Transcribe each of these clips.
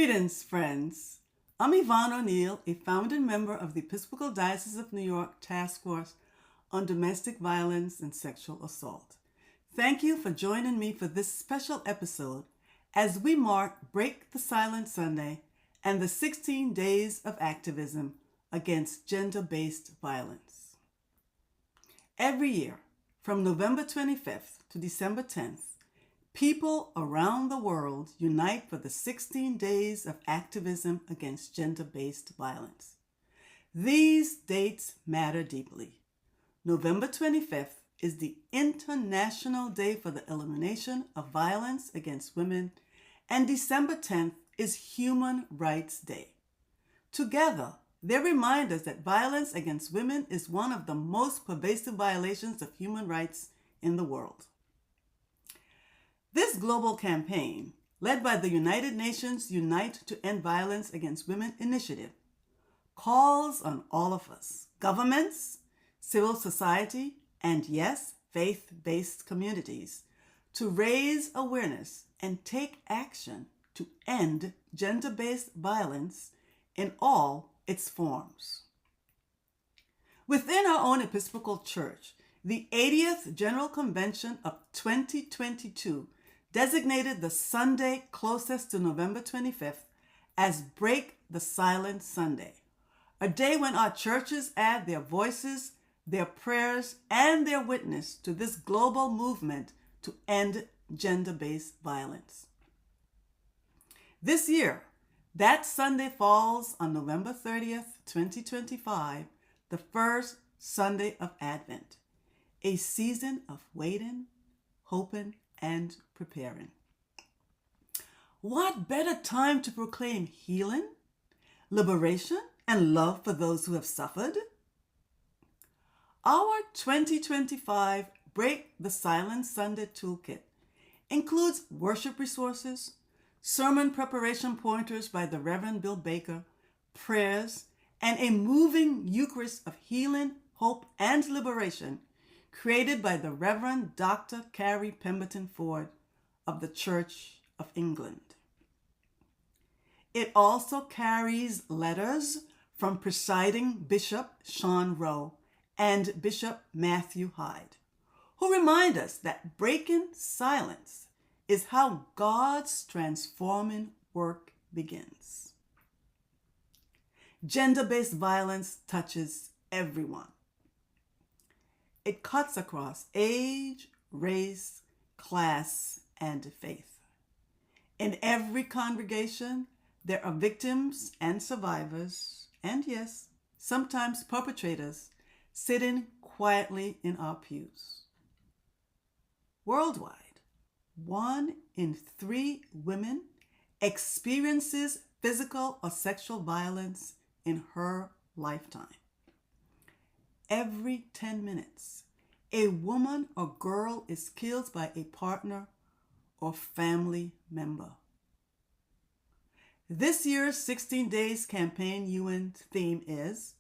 Greetings, friends. I'm Yvonne O'Neal, a founding member of the Episcopal Diocese of New York Task Force on Domestic Violence and Sexual Assault. Thank you for joining me for this special episode as we mark Break the Silence Sunday and the 16 days of activism against gender-based violence. Every year, from November 25th to December 10th, people around the world unite for the 16 days of activism against gender-based violence. These dates matter deeply. November 25th is the International Day for the Elimination of Violence Against Women, and December 10th is Human Rights Day. Together, they remind us that violence against women is one of the most pervasive violations of human rights in the world. This global campaign, led by the United Nations Unite to End Violence Against Women initiative, calls on all of us, governments, civil society, and yes, faith-based communities, to raise awareness and take action to end gender-based violence in all its forms. Within our own Episcopal Church, the 80th General Convention of 2022 designated the Sunday closest to November 25th as Break the Silence Sunday, a day when our churches add their voices, their prayers, and their witness to this global movement to end gender-based violence. This year, that Sunday falls on November 30th, 2025, the first Sunday of Advent, a season of waiting, hoping, and preparing. What better time to proclaim healing, liberation, and love for those who have suffered? Our 2025 Break the Silence Sunday Toolkit includes worship resources, sermon preparation pointers by the Reverend Bill Baker, prayers, and a moving Eucharist of healing, hope, and liberation created by the Reverend Dr. Carrie Pemberton Ford of the Church of England. It also carries letters from presiding Bishop Sean Rowe and Bishop Matthew Hyde, who remind us that breaking silence is how God's transforming work begins. Gender-based violence touches everyone. It cuts across age, race, class, and faith. In every congregation, there are victims and survivors, and yes, sometimes perpetrators, sitting quietly in our pews. Worldwide, 1 in 3 women experiences physical or sexual violence in her lifetime. Every 10 minutes, a woman or girl is killed by a partner or family member. This year's 16 Days campaign UN theme is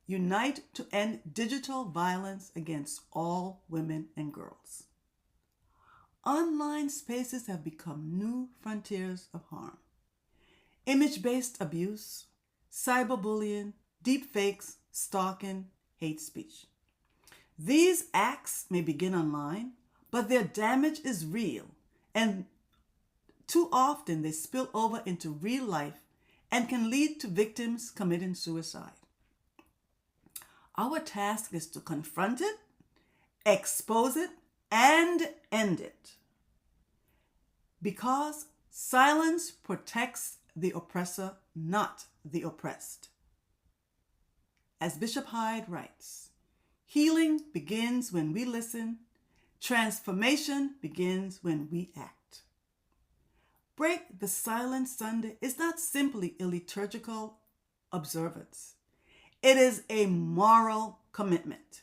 Unite to End Digital Violence Against All Women and Girls. Online spaces have become new frontiers of harm. Image-based abuse, cyberbullying, deepfakes, stalking, hate speech. These acts may begin online, but their damage is real, and too often they spill over into real life and can lead to victims committing suicide. Our task is to confront it, expose it, and end it. Because silence protects the oppressor, not the oppressed. As Bishop Hyde writes, healing begins when we listen, transformation begins when we act. Break the Silence Sunday is not simply a liturgical observance. It is a moral commitment.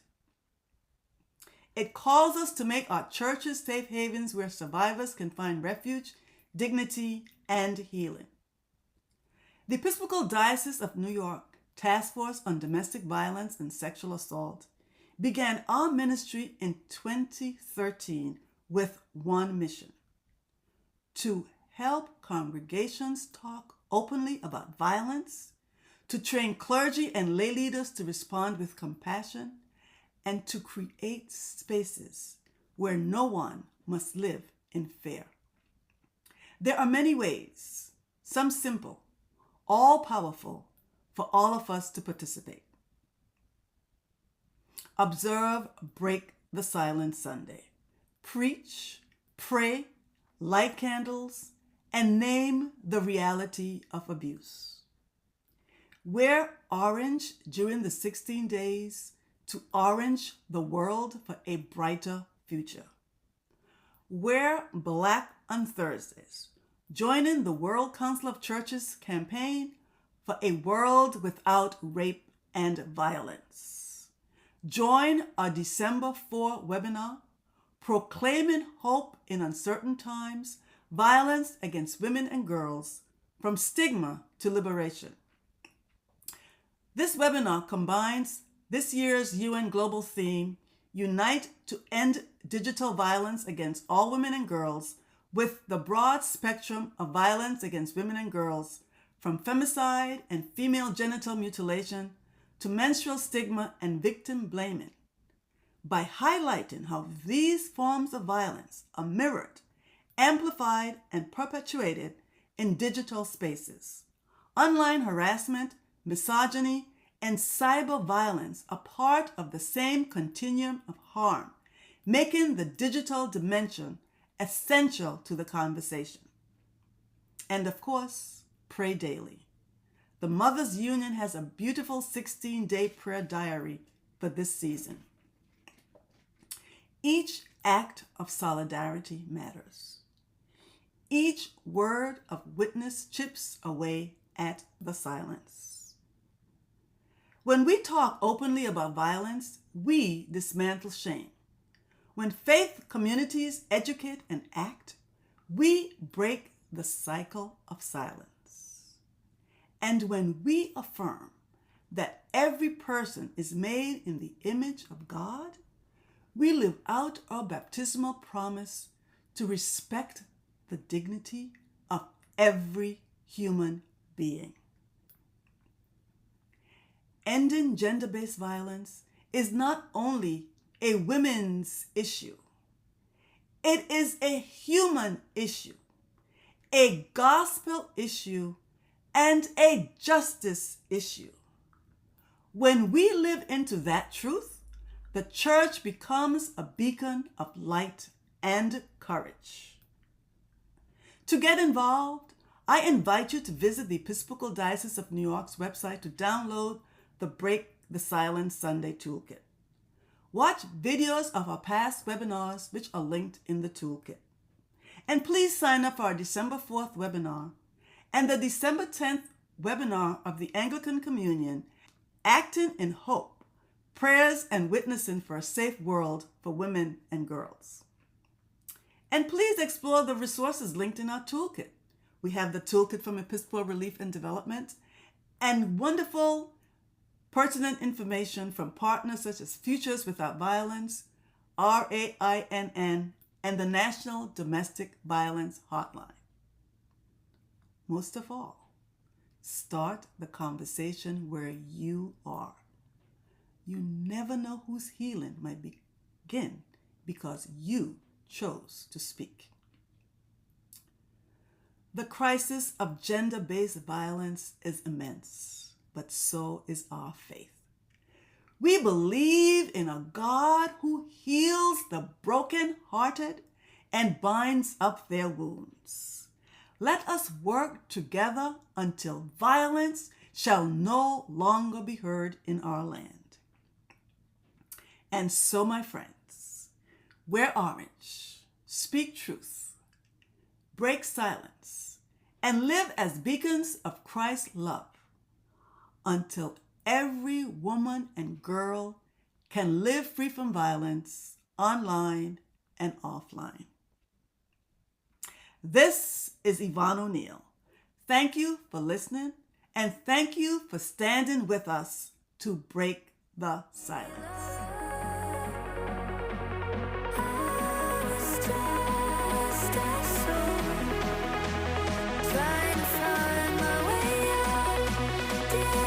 It calls us to make our churches safe havens where survivors can find refuge, dignity, and healing. The Episcopal Diocese of New York Task Force on Domestic Violence and Sexual Assault began our ministry in 2013 with one mission: to help congregations talk openly about violence, to train clergy and lay leaders to respond with compassion, and to create spaces where no one must live in fear. There are many ways, some simple, all powerful, for all of us to participate. Observe Break the Silence Sunday. Preach, pray, light candles, and name the reality of abuse. Wear orange during the 16 days to orange the world for a brighter future. Wear black on Thursdays. Join in the World Council of Churches campaign for a world without rape and violence. Join our December 4 webinar, Proclaiming Hope in Uncertain Times, Violence Against Women and Girls, From Stigma to Liberation. This webinar combines this year's UN Global Theme, Unite to End Digital Violence Against All Women and Girls, with the broad spectrum of violence against women and girls, from femicide and female genital mutilation to menstrual stigma and victim blaming, by highlighting how these forms of violence are mirrored, amplified, and perpetuated in digital spaces. Online harassment, misogyny, and cyber violence are part of the same continuum of harm, making the digital dimension essential to the conversation. And of course, pray daily. The Mothers Union has a beautiful 16-day prayer diary for this season. Each act of solidarity matters. Each word of witness chips away at the silence. When we talk openly about violence, we dismantle shame. When faith communities educate and act, we break the cycle of silence. And when we affirm that every person is made in the image of God, we live out our baptismal promise to respect the dignity of every human being. Ending gender-based violence is not only a women's issue. It is a human issue, a gospel issue, and a justice issue. When we live into that truth, the church becomes a beacon of light and courage. To get involved, I invite you to visit the Episcopal Diocese of New York's website to download the Break the Silence Sunday Toolkit. Watch videos of our past webinars, which are linked in the toolkit. And please sign up for our December 4th webinar and the December 10th webinar of the Anglican Communion, Acting in Hope, Prayers and Witnessing for a Safe World for Women and Girls. And please explore the resources linked in our toolkit. We have the toolkit from Episcopal Relief and Development and wonderful pertinent information from partners such as Futures Without Violence, RAINN, and the National Domestic Violence Hotline. Most of all, start the conversation where you are. You never know whose healing might begin because you chose to speak. The crisis of gender-based violence is immense, but so is our faith. We believe in a God who heals the brokenhearted and binds up their wounds. Let us work together until violence shall no longer be heard in our land. And so, my friends, wear orange, speak truth, break silence, and live as beacons of Christ's love until every woman and girl can live free from violence online and offline. This is Yvonne O'Neal. Thank you for listening, and thank you for standing with us to break the silence. Trying to find my you.